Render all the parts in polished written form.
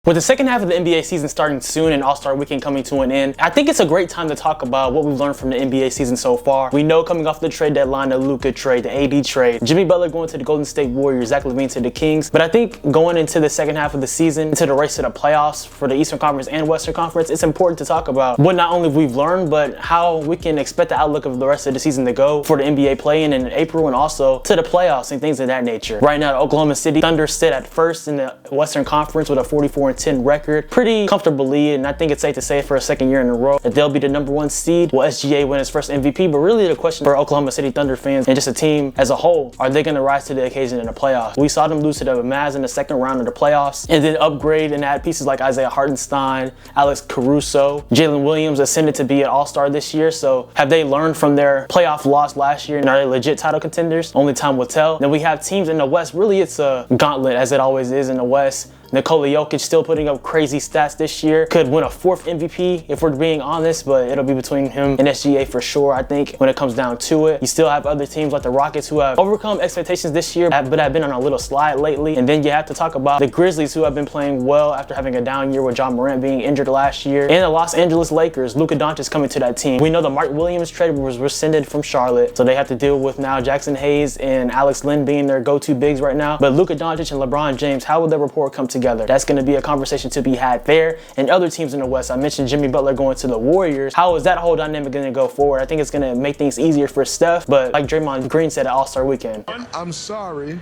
With the second half of the NBA season starting soon and All-Star Weekend coming to an end, I think it's a great time to talk about what we've learned from the NBA season so far. We know coming off the trade deadline, the Luka trade, the AD trade, Jimmy Butler going to the Golden State Warriors, Zach LaVine to the Kings. But I think going into the second half of the season, into the race to the playoffs for the Eastern Conference and Western Conference, it's important to talk about what not only we've learned, but how we can expect the outlook of the rest of the season to go for the NBA play-in in April and also to the playoffs and things of that nature. Right now, the Oklahoma City Thunder sit at first in the Western Conference with a 44-10 record. Pretty comfortably, and I think it's safe to say for a second year in a row that they'll be the #1 seed. Will SGA win his first MVP? But really the question for Oklahoma City Thunder fans and just a team as a whole, are they going to rise to the occasion in the playoffs? We saw them lose to the Mavs in the second round of the playoffs and then upgrade and add pieces like Isaiah Hartenstein, Alex Caruso, Jalen Williams ascended to be an all-star this year. So have they learned from their playoff loss last year and are they legit title contenders? Only time will tell. Then we have teams in the West. Really it's a gauntlet as it always is in the West. Nikola Jokic still putting up crazy stats this year. Could win a 4th MVP if we're being honest, but it'll be between him and SGA for sure, I think, when it comes down to it. You still have other teams like the Rockets who have overcome expectations this year, but have been on a little slide lately. And then you have to talk about the Grizzlies who have been playing well after having a down year with Ja Morant being injured last year. And the Los Angeles Lakers, Luka Doncic coming to that team. We know the Mark Williams trade was rescinded from Charlotte, so they have to deal with now Jackson Hayes and Alex Len being their go-to bigs right now. But Luka Doncic and LeBron James, how will their rapport come together? That's going to be a conversation to be had there. And other teams in the West, I mentioned Jimmy Butler going to the Warriors. How is that whole dynamic going to go forward? I think it's going to make things easier for Steph, but like Draymond Green said at All-Star Weekend. I'm sorry.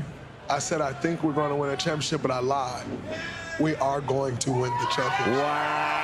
I said I think we're going to win a championship, but I lied. We are going to win the championship. Wow.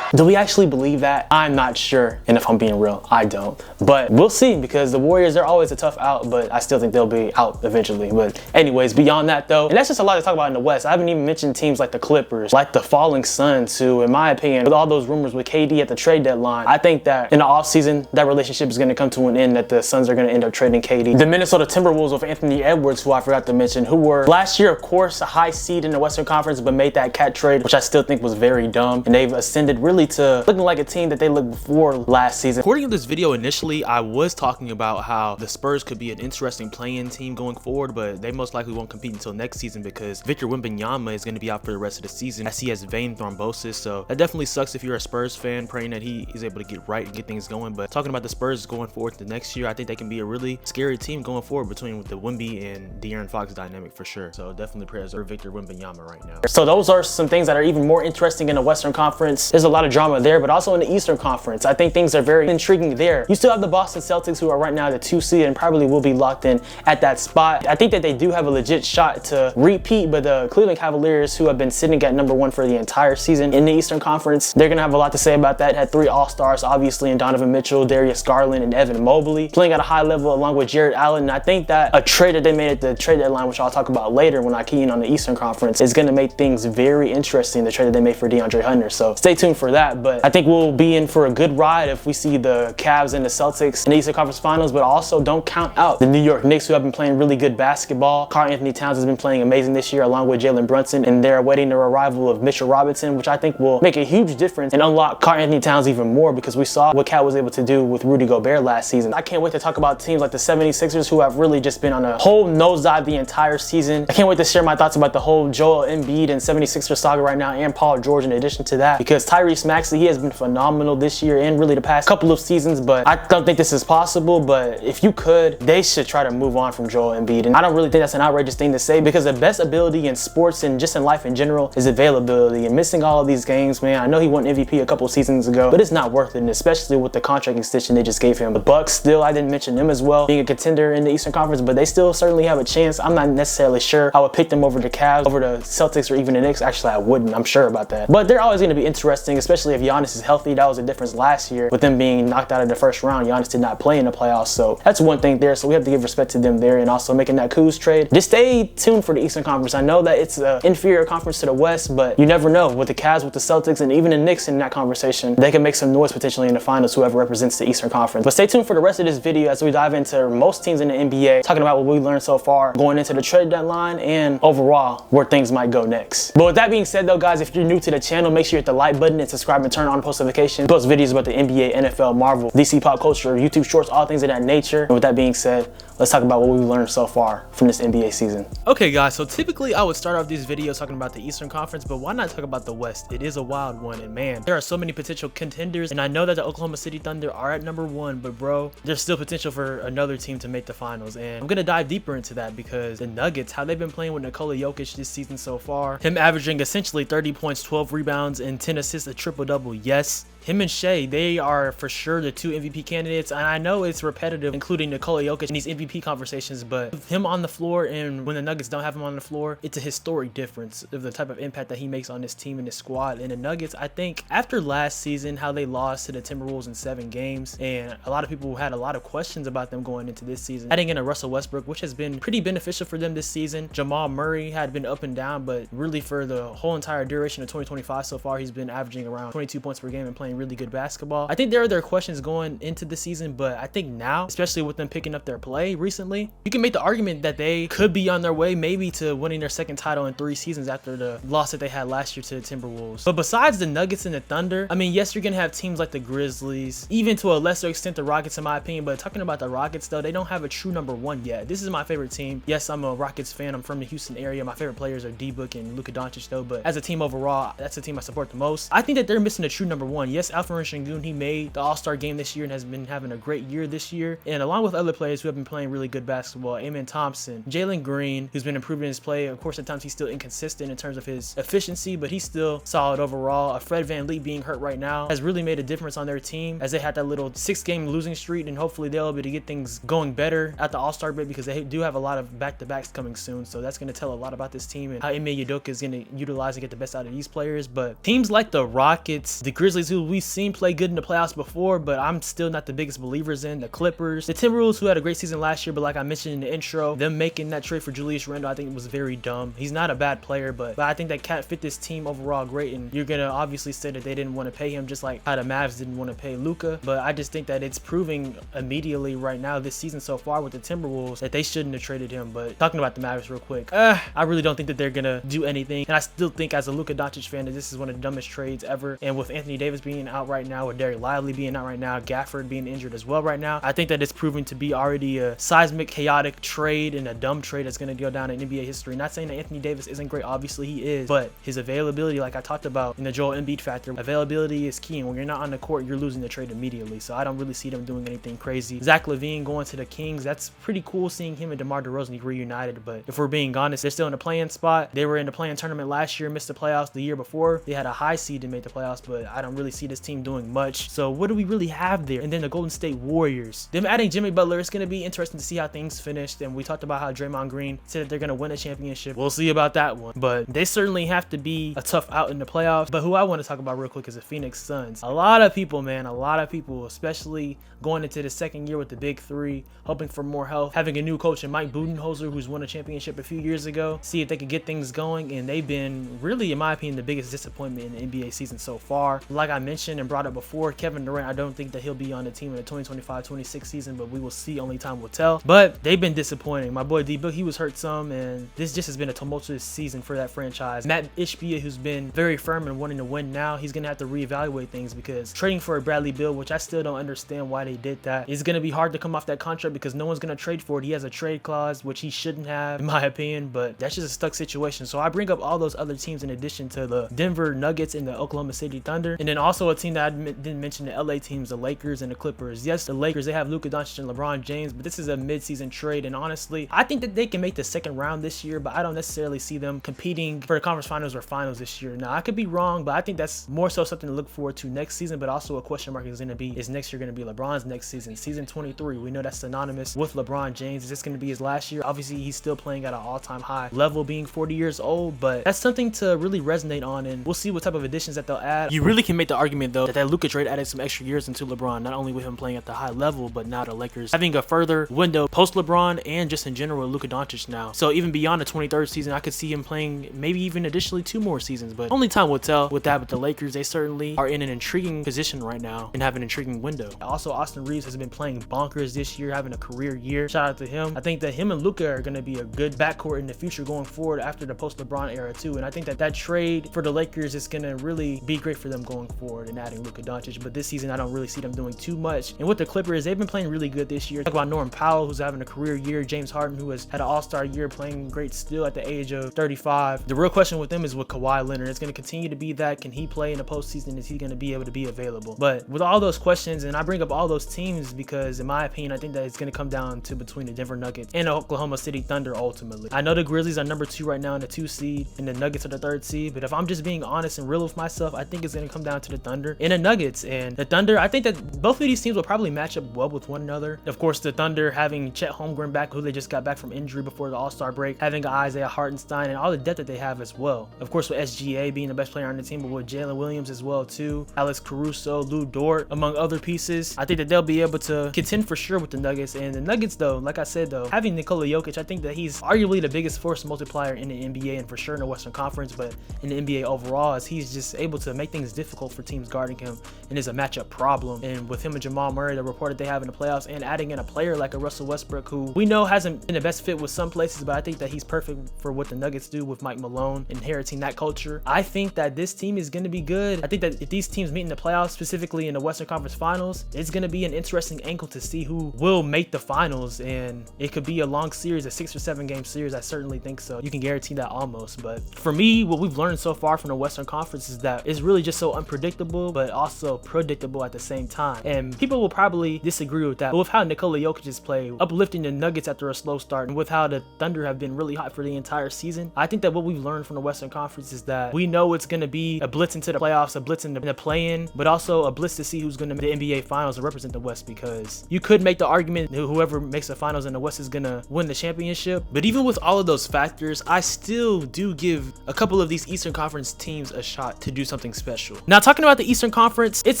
Do we actually believe that? I'm not sure, and if I'm being real, I don't. But we'll see, because the Warriors, they're always a tough out, but I still think they'll be out eventually. But anyways, beyond that though, and that's just a lot to talk about in the West. I haven't even mentioned teams like the Clippers, like the Falling Suns, who, in my opinion, with all those rumors with KD at the trade deadline, I think that in the offseason, that relationship is going to come to an end, that the Suns are going to end up trading KD. The Minnesota Timberwolves with Anthony Edwards, who I forgot to mention, who were last year, of course, a high seed in the Western Conference, but made that cat trade, which I still think was very dumb. And they've ascended really to looking like a team that they looked before last season. According to this video initially, I was talking about how the Spurs could be an interesting play-in team going forward, but they most likely won't compete until next season because Victor Wembanyama is going to be out for the rest of the season as he has vein thrombosis. So that definitely sucks if you're a Spurs fan, praying that he is able to get right and get things going. But talking about the Spurs going forward to next year, I think they can be a really scary team going forward between the Wemby and De'Aaron Fox dynamic for sure. So definitely prayers for Victor Wembanyama right now. So those are some things that are even more interesting in the Western Conference. There's a lot of drama there, but also in the Eastern Conference, I think things are very intriguing there. You still have the Boston Celtics, who are right now the 2 seed and probably will be locked in at that spot. I think that they do have a legit shot to repeat, but the Cleveland Cavaliers, who have been sitting at #1 for the entire season in the Eastern Conference, they're gonna have a lot to say about that. Had 3 All-Stars, obviously, in Donovan Mitchell, Darius Garland, and Evan Mobley, playing at a high level along with Jared Allen. And I think that a trade that they made at the trade deadline, which I'll talk about later when I key in on the Eastern Conference, is gonna make things very interesting, the trade that they made for DeAndre Hunter. So stay tuned for that, but I think we'll be in for a good ride if we see the Cavs and the Celtics in the Eastern Conference Finals, but also don't count out the New York Knicks, who have been playing really good basketball. Karl-Anthony Towns has been playing amazing this year along with Jalen Brunson, and they're awaiting the arrival of Mitchell Robinson, which I think will make a huge difference and unlock Karl-Anthony Towns even more, because we saw what Cat was able to do with Rudy Gobert last season. I can't wait to talk about teams like the 76ers, who have really just been on a whole nosedive the entire season. I can't wait to share my thoughts about the whole Joel Embiid and 76ers saga right now, and Paul George in addition to that, because Tyrese Maxey, he has been phenomenal this year and really the past couple of seasons, but I don't think this is possible. But if you could, they should try to move on from Joel Embiid. And I don't really think that's an outrageous thing to say, because the best ability in sports and just in life in general is availability. And missing all of these games, man, I know he won MVP a couple of seasons ago, but it's not worth it, and especially with the contract extension they just gave him. The Bucks still, I didn't mention them as well, being a contender in the Eastern Conference, but they still certainly have a chance. I'm not necessarily sure I would pick them over the Cavs, over the Celtics, or even the Knicks. Actually, I wouldn't. I'm sure about that. But they're always going to be interesting, especially if Giannis is healthy. That was a difference last year with them being knocked out of the first round. Giannis did not play in the playoffs, so that's one thing there. So we have to give respect to them there, and also making that Kuz trade. Just stay tuned for the Eastern Conference. I know that it's an inferior conference to the West, but you never know. With the Cavs, with the Celtics, and even the Knicks in that conversation, they can make some noise potentially in the finals, whoever represents the Eastern Conference. But stay tuned for the rest of this video as we dive into most teams in the NBA, talking about what we learned so far going into the trade deadline and overall where things might go next. But with that being said though, guys, if you're new to the channel, make sure you hit the like button and subscribe and turn on post notifications. Post videos about the NBA, NFL, Marvel, DC pop culture, YouTube shorts, all things of that nature. And with that being said, let's talk about what we've learned so far from this NBA season. Okay guys, so typically I would start off these videos talking about the Eastern Conference, but why not talk about the West? It is a wild one, and man, there are so many potential contenders, and I know that the Oklahoma City Thunder are at #1, but bro, there's still potential for another team to make the finals, and I'm gonna dive deeper into that because the Nuggets, how they've been playing with Nikola Jokic this season so far, him averaging essentially 30 points, 12 rebounds, and 10 assists, a triple-double, yes. Him and Shea, they are for sure the 2 MVP candidates, and I know it's repetitive, including Nikola Jokic in these MVP conversations, but with him on the floor and when the Nuggets don't have him on the floor, it's a historic difference of the type of impact that he makes on this team and this squad. And the Nuggets, I think, after last season, how they lost to the Timberwolves in 7 games, and a lot of people had a lot of questions about them going into this season, adding in a Russell Westbrook, which has been pretty beneficial for them this season. Jamal Murray had been up and down, but really for the whole entire duration of 2025 so far, he's been averaging around 22 points per game and playing really good basketball. I think there are their questions going into the season, but I think now, especially with them picking up their play recently, you can make the argument that they could be on their way maybe to winning their 2nd title in 3 seasons after the loss that they had last year to the Timberwolves. But besides the Nuggets and the Thunder, I mean, yes, you're gonna have teams like the Grizzlies, even to a lesser extent the Rockets in my opinion, but talking about the Rockets though, they don't have a true #1 yet. This is my favorite team. Yes, I'm a Rockets fan. I'm from the Houston area. My favorite players are D-Book and Luka Doncic though, but as a team overall, that's the team I support the most. I think that they're missing a true #1. Yes, Alperen Sengun, he made the All-Star game this year and has been having a great year this year, and along with other players who have been playing really good basketball, Amen Thompson, Jalen Green, who's been improving his play. Of course, at times he's still inconsistent in terms of his efficiency, but he's still solid overall. Fred VanVleet being hurt right now has really made a difference on their team as they had that little 6-game losing streak, and hopefully they'll be able to get things going better at the All-Star break because they do have a lot of back-to-backs coming soon, so that's going to tell a lot about this team and how Ime Udoka is going to utilize and get the best out of these players. But teams like the Rockets, the Grizzlies, who we've seen play good in the playoffs before, but I'm still not the biggest believers in, the Clippers, the Timberwolves, who had a great season last year, but like I mentioned in the intro, them making that trade for Julius Randle, I think it was very dumb. He's not a bad player, but I think that Cat fit this team overall great, and you're gonna obviously say that they didn't want to pay him just like how the Mavs didn't want to pay Luka, but I just think that it's proving immediately right now this season so far with the Timberwolves that they shouldn't have traded him. But talking about the Mavs real quick, I really don't think that they're gonna do anything, and I still think as a Luka Doncic fan that this is one of the dumbest trades ever, and with Anthony Davis being out right now, with Derek Lively being out right now, Gafford being injured as well right now, I think that it's proving to be already a seismic, chaotic trade and a dumb trade that's going to go down in NBA history. Not saying that Anthony Davis isn't great, obviously he is, but his availability, like I talked about in the Joel Embiid factor, availability is key, and when you're not on the court, you're losing the trade immediately, so I don't really see them doing anything crazy. Zach LaVine going to the Kings, that's pretty cool seeing him and DeMar DeRozan reunited, but if we're being honest, they're still in the play-in spot. They were in the play-in tournament last year, missed the playoffs the year before. They had a high seed to make the playoffs, but I don't really see this team doing much. So what do we really have there? And then the Golden State Warriors, them adding Jimmy Butler, it's going to be interesting to see how things finished. And we talked about how Draymond Green said that they're going to win a championship. We'll see about that one, but they certainly have to be a tough out in the playoffs. But who I want to talk about real quick is the Phoenix Suns. A lot of people, man, a lot of people, especially going into the 2nd year with the Big Three, hoping for more health, having a new coach in Mike Budenholzer, who's won a championship a few years ago, see if they could get things going. And they've been really, in my opinion, the biggest disappointment in the NBA season so far. Like I mentioned and brought up before, Kevin Durant, I don't think that he'll be on the team in the 2025-26 season, but we will see. Only time will tell. But they've been disappointing. My boy D-Book, he was hurt some, and this just has been a tumultuous season for that franchise. Matt Ishbia, who's been very firm and wanting to win now, he's gonna have to reevaluate things because trading for a Bradley Beal, which I still don't understand why they did that, is gonna be hard to come off that contract because no one's gonna trade for it. He has a trade clause, which he shouldn't have, in my opinion, but that's just a stuck situation. So I bring up all those other teams in addition to the Denver Nuggets and the Oklahoma City Thunder, and then also a team that I didn't mention, the LA teams, the Lakers and the Clippers. Yes, the Lakers, they have Luka Doncic and LeBron James, but this is a mid-season trade, and honestly, I think that they can make the 2nd round this year, but I don't necessarily see them competing for the conference finals or finals this year. Now, I could be wrong, but I think that's more so something to look forward to next season, but also a question mark is next year going to be LeBron's next season, season 23. We know that's synonymous with LeBron James. Is this going to be his last year? Obviously, he's still playing at an all-time high level, being 40 years old, but that's something to really resonate on, and we'll see what type of additions that they'll add. You really can make the argument, though, that Luka trade added some extra years into LeBron, not only with him playing at the high level, but now the Lakers having a further window post-LeBron and just in general with Luka Doncic now. So even beyond the 23rd season, I could see him playing maybe even additionally 2 more seasons, but only time will tell with that. With the Lakers, they certainly are in an intriguing position right now and have an intriguing window. Also, Austin Reeves has been playing bonkers this year, having a career year. Shout out to him. I think that him and Luka are going to be a good backcourt in the future going forward after the post-LeBron era too, and I think that trade for the Lakers is going to really be great for them going forward. than adding Luka Doncic. But this season, I don't really see them doing too much. And with the Clippers, they've been playing really good this year. Talk about Norman Powell, who's having a career year. James Harden, who has had an all-star year, playing great still at the age of 35. The real question with them is with Kawhi Leonard. It's going to continue to be that. Can he play in the postseason? Is he going to be able to be available? But with all those questions, and I bring up all those teams because, in my opinion, I think that it's going to come down to between the Denver Nuggets and the Oklahoma City Thunder ultimately. I know the Grizzlies are number 2 right now in the 2 seed, and the Nuggets are the 3rd seed. But if I'm just being honest and real with myself, I think it's going to come down to the Thunder and the Nuggets. And the Thunder, I think that both of these teams will probably match up well with one another. Of course, the Thunder having Chet Holmgren back, who they just got back from injury before the All-Star break, having Isaiah Hartenstein, and all the depth that they have as well. Of course, with SGA being the best player on the team, but with Jalen Williams as well too, Alex Caruso, Lou Dort, among other pieces, I think that they'll be able to contend for sure with the Nuggets. And the Nuggets, though, like I said, though, having Nikola Jokic, I think that he's arguably the biggest force multiplier in the NBA and for sure in the Western Conference, but in the NBA overall, as he's just able to make things difficult for teams guarding him and is a matchup problem. And with him and Jamal Murray, the report that they have in the playoffs, and adding in a player like a Russell Westbrook, who we know hasn't been the best fit with some places, but I think that he's perfect for what the Nuggets do with Mike Malone, inheriting that culture. I think that this team is going to be good. I think that if these teams meet in the playoffs, specifically in the Western Conference Finals, it's going to be an interesting angle to see who will make the finals, and it could be a long series, a 6 or 7 game series. I certainly think so. You can guarantee that almost. But for me, what we've learned so far from the Western Conference is that it's really just so unpredictable, but also predictable at the same time. And people will probably disagree with that. But with how Nikola Jokic has played, uplifting the Nuggets after a slow start, and with how the Thunder have been really hot for the entire season, I think that what we've learned from the Western Conference is that we know it's going to be a blitz into the playoffs, a blitz in the play-in, but also a blitz to see who's going to make the NBA Finals and represent the West, because you could make the argument that whoever makes the Finals in the West is going to win the championship. But even with all of those factors, I still do give a couple of these Eastern Conference teams a shot to do something special. Now, talking about the Eastern Conference, it's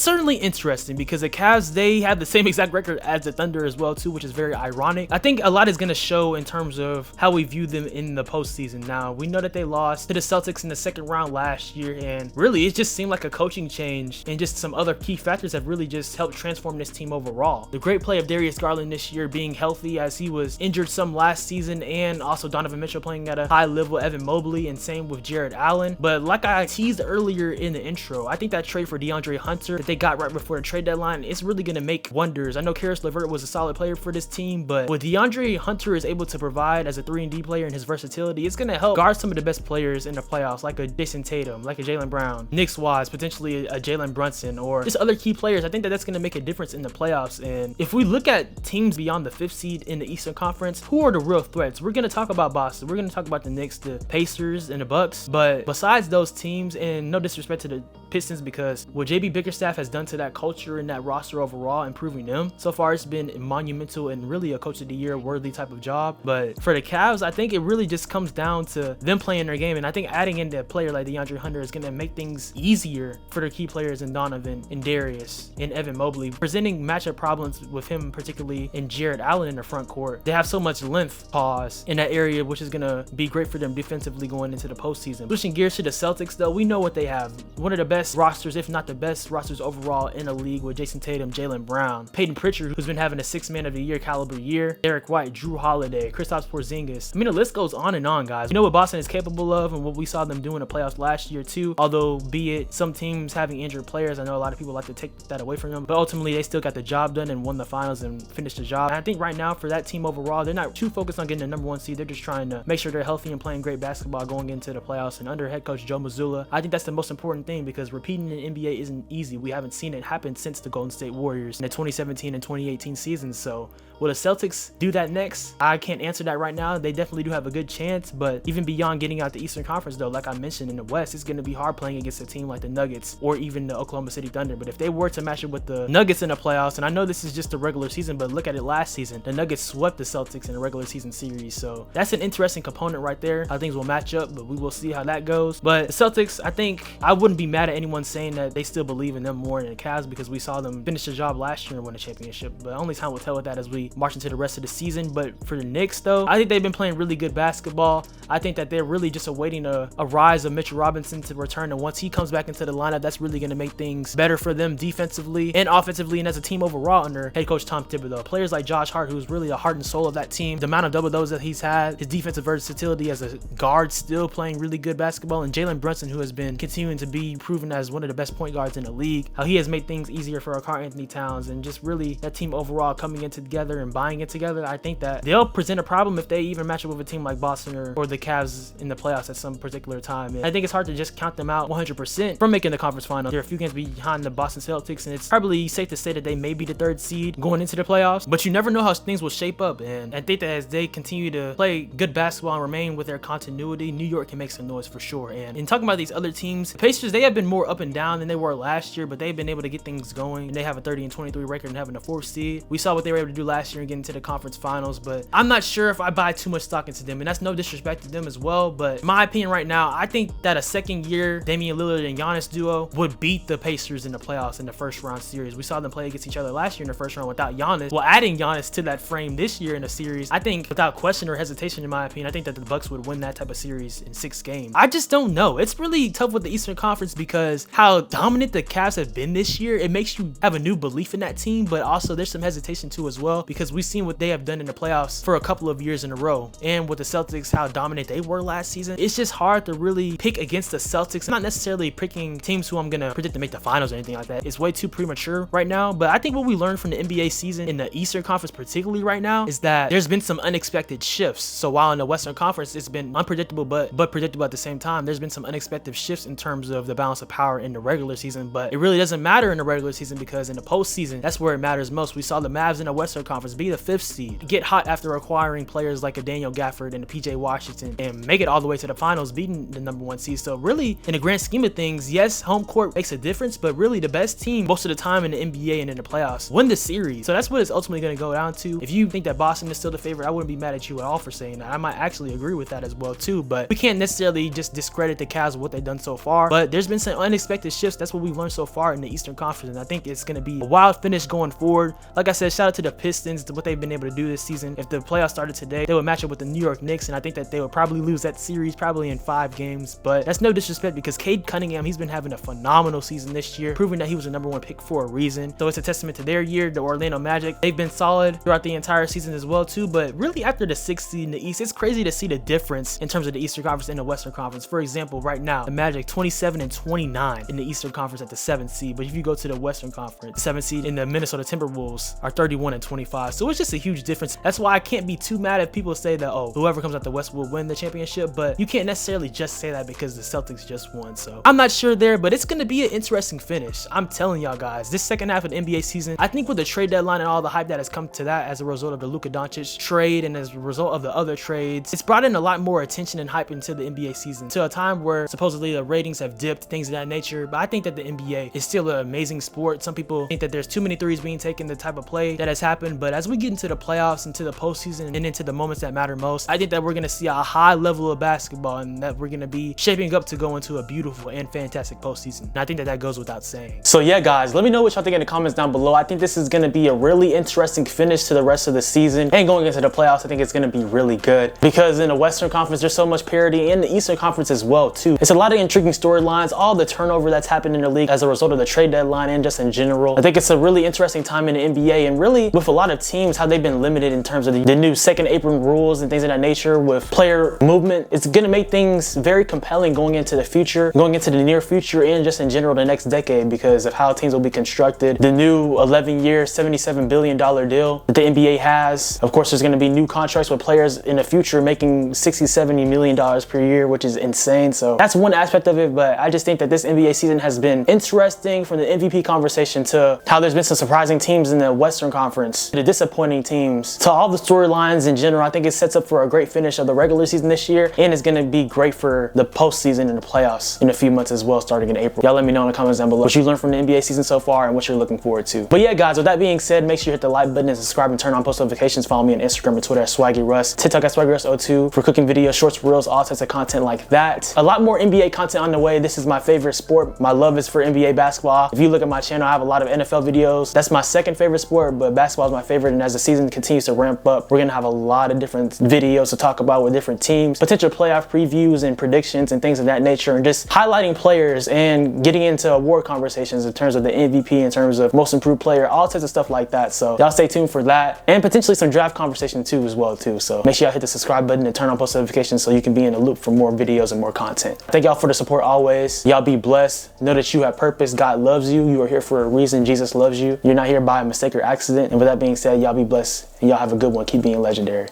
certainly interesting because the Cavs, they have the same exact record as the Thunder as well too, which is very ironic. I think a lot is going to show in terms of how we view them in the postseason. Now, we know that they lost to the Celtics in the 2nd round last year, and really it just seemed like a coaching change and just some other key factors have really just helped transform this team overall. The great play of Darius Garland this year, being healthy as he was injured some last season, and also Donovan Mitchell playing at a high level, Evan Mobley, and same with Jared Allen. But like I teased earlier in the intro, I think that trade for DeAndre Hunter that they got right before the trade deadline, it's really going to make wonders. I know Karis LeVert was a solid player for this team, but what DeAndre Hunter is able to provide as a 3-and-D player and his versatility, it's going to help guard some of the best players in the playoffs, like a Jason Tatum, like a Jaylen Brown, Nick Wise, potentially a Jalen Brunson, or just other key players. I think that that's going to make a difference in the playoffs. And if we look at teams beyond the 5th seed in the Eastern Conference, who are the real threats? We're going to talk about Boston, we're going to talk about the Knicks, the Pacers, and the Bucks. But besides those teams, and no disrespect to the Pistons, because what JB Bickerstaff has done to that culture and that roster overall, improving them so far, it's been monumental and really a coach of the year worthy type of job. But for the Cavs, I think it really just comes down to them playing their game, and I think adding in a player like DeAndre Hunter is going to make things easier for the key players in Donovan and Darius and Evan Mobley, presenting matchup problems with him, particularly in Jared Allen in the front court. They have so much length pause in that area, which is going to be great for them defensively going into the postseason. Switching gears to the Celtics, though, we know what they have. One of the best rosters, if not the best rosters overall in the league, with Jason Tatum, Jaylen Brown, Peyton Pritchard, who's been having a 6th Man of the Year caliber year, Derek White, Drew Holiday, Kristaps Porzingis. I mean, the list goes on and on, guys. We know what Boston is capable of and what we saw them do in the playoffs last year too, although be it some teams having injured players. I know a lot of people like to take that away from them, but ultimately they still got the job done and won the finals and finished the job. And I think right now for that team overall, they're not too focused on getting the #1 seed. They're just trying to make sure they're healthy and playing great basketball going into the playoffs. And under head coach Joe Mazzulla, I think that's the most important thing, because repeating in the NBA isn't easy. We haven't seen it happen since the Golden State Warriors in the 2017 and 2018 seasons. So will the Celtics do that next? I can't answer that right now. They definitely do have a good chance, but even beyond getting out the Eastern Conference, though, like I mentioned, in the West, it's going to be hard playing against a team like the Nuggets or even the Oklahoma City Thunder. But if they were to match it with the Nuggets in the playoffs, and I know this is just the regular season, but look at it last season, the Nuggets swept the Celtics in the regular season series. So that's an interesting component right there. How things will match up, but we will see how that goes. But the Celtics, I think I wouldn't be mad at anyone saying that they still believe in them more than the Cavs, because we saw them finish the job last year and win a championship. But only time will tell with that as we march into the rest of the season. But for the Knicks, though, I think they've been playing really good basketball. I think that they're really just awaiting a rise of Mitchell Robinson to return, and once he comes back into the lineup, that's really going to make things better for them defensively and offensively and as a team overall under head coach Tom Thibodeau. Players like Josh Hart, who's really the heart and soul of that team, the amount of double-doubles that he's had, his defensive versatility as a guard, still playing really good basketball, and Jalen Brunson, who has been continuing to be proven as one of the best point guards in the league, how he has made things easier for Karl Anthony Towns, and just really that team overall coming in together and buying it together. I think that they'll present a problem if they even match up with a team like Boston or the Cavs in the playoffs at some particular time. And I think it's hard to just count them out 100% from making the conference final. They're a few games behind the Boston Celtics, and it's probably safe to say that they may be the 3rd seed going into the playoffs, but you never know how things will shape up. And I think that as they continue to play good basketball and remain with their continuity, New York can make some noise for sure. And in talking about these other teams, the Pacers, they have been more up and down than they were last year, but they've been able to get things going, and they have a 30-23 record and having a 4th seed. We saw what they were able to do last year and get into the conference finals, but I'm not sure if I buy too much stock into them, and that's no disrespect to them as well, but in my opinion right now, I think that a second year Damian Lillard and Giannis duo would beat the Pacers in the playoffs in the first round series. We saw them play against each other last year in the first round without Giannis. Well, adding Giannis to that frame this year in a series, I think without question or hesitation, in my opinion, I think that the Bucks would win that type of series in 6 games. I just don't know. It's really tough with the Eastern Conference because how dominant the Cavs have been this year, it makes you have a new belief in that team, but also there's some hesitation too as well because we've seen what they have done in the playoffs for a couple of years in a row. And with the Celtics, how dominant they were last season, it's just hard to really pick against the Celtics. I'm not necessarily picking teams who I'm gonna predict to make the finals or anything like that. It's way too premature right now, but I think what we learned from the NBA season in the Eastern Conference particularly right now is that there's been some unexpected shifts. So while in the Western Conference it's been unpredictable but predictable at the same time, there's been some unexpected shifts in terms of the balance of power in the regular season, but it really doesn't matter in the regular season because in the postseason, that's where it matters most. We saw the Mavs in the Western Conference be the 5th seed, get hot after acquiring players like a Daniel Gafford and a PJ Washington, and make it all the way to the finals, beating the #1 seed. So really, in the grand scheme of things, yes, home court makes a difference, but really the best team most of the time in the NBA and in the playoffs win the series. So that's what it's ultimately going to go down to. If you think that Boston is still the favorite, I wouldn't be mad at you at all for saying that. I might actually agree with that as well too, but we can't necessarily just discredit the Cavs with what they've done so far. But there's been some unexpected shifts. That's what we've learned so far in the Eastern Conference, and I think it's going to be a wild finish going forward. Like I said, shout out to the Pistons to what they've been able to do this season. If the playoffs started today, they would match up with the New York Knicks, and I think that they would probably lose that series probably in 5 games, but that's no disrespect because Cade Cunningham, he's been having a phenomenal season this year, proving that he was the #1 pick for a reason. So it's a testament to their year. The Orlando Magic, they've been solid throughout the entire season as well too, but really after the 6th seed in the East, it's crazy to see the difference in terms of the Eastern Conference and the Western Conference. For example, right now, the Magic 27-29 in the Eastern Conference at the 7th seed, but if you go to the Western Conference, the 7th seed in the Minnesota Timberwolves are 31-25. So it's just a huge difference. That's why I can't be too mad if people say that, oh, whoever comes out the West will win the championship, but you can't necessarily just say that because the Celtics just won. So I'm not sure there, but it's going to be an interesting finish. I'm telling y'all guys, this second half of the NBA season, I think with the trade deadline and all the hype that has come to that as a result of the Luka Doncic trade and as a result of the other trades, it's brought in a lot more attention and hype into the NBA season to a time where supposedly the ratings have dipped, things of that nature. But I think that the NBA is still an amazing sport. Some people think that there's too many threes being taken, the type of play that has happened, but as we get into the playoffs, into the postseason, and into the moments that matter most, I think that we're going to see a high level of basketball and that we're going to be shaping up to go into a beautiful and fantastic postseason. And I think that goes without saying. So yeah, guys, let me know what y'all think in the comments down below. I think this is going to be a really interesting finish to the rest of the season, and going into the playoffs, I think it's going to be really good because in the Western Conference, there's so much parity, in the Eastern Conference as well too. It's a lot of intriguing storylines, all the turnover that's happened in the league as a result of the trade deadline and just in general. I think it's a really interesting time in the NBA, and really with a lot of teams, how they've been limited in terms of the new second apron rules and things of that nature with player movement. It's going to make things very compelling going into the future, going into the near future, and just in general the next decade because of how teams will be constructed. The new 11-year, $77 billion deal that the NBA has. Of course, there's going to be new contracts with players in the future making $60-70 million per year, which is insane. So that's one aspect of it, but I just think that this NBA season has been interesting, from the MVP conversation to how there's been some surprising teams in the Western Conference, the disappointing teams, to all the storylines in general. I think it sets up for a great finish of the regular season this year, and it's going to be great for the postseason and the playoffs in a few months as well, starting in April. Y'all let me know in the comments down below what you learned from the NBA season so far and what you're looking forward to. But yeah, guys, with that being said, make sure you hit the like button and subscribe and turn on post notifications. Follow me on Instagram and Twitter at SwaggyRuss, TikTok at SwaggyRuss02 for cooking videos, shorts, reels, all types of content like that. A lot more NBA content on the way. This is my favorite sport. My love is for NBA basketball. If you look at my channel, I have a lot of NFL videos. That's my second favorite sport, but basketball is my favorite, and as the season continues to ramp up, we're gonna have a lot of different videos to talk about with different teams, potential playoff previews and predictions and things of that nature, and just highlighting players and getting into award conversations in terms of the MVP, in terms of most improved player, all types of stuff like that. So y'all stay tuned for that, and potentially some draft conversation too as well too. So make sure y'all hit the subscribe button and turn on post notifications so you can be in the loop for more videos and more content. Thank y'all for the support always. Y'all be blessed. Know that you have purpose. God loves you. You are here for a reason. Jesus loves you. You're not here by mistake or accident. And with that being said, y'all be blessed and y'all have a good one. Keep being legendary.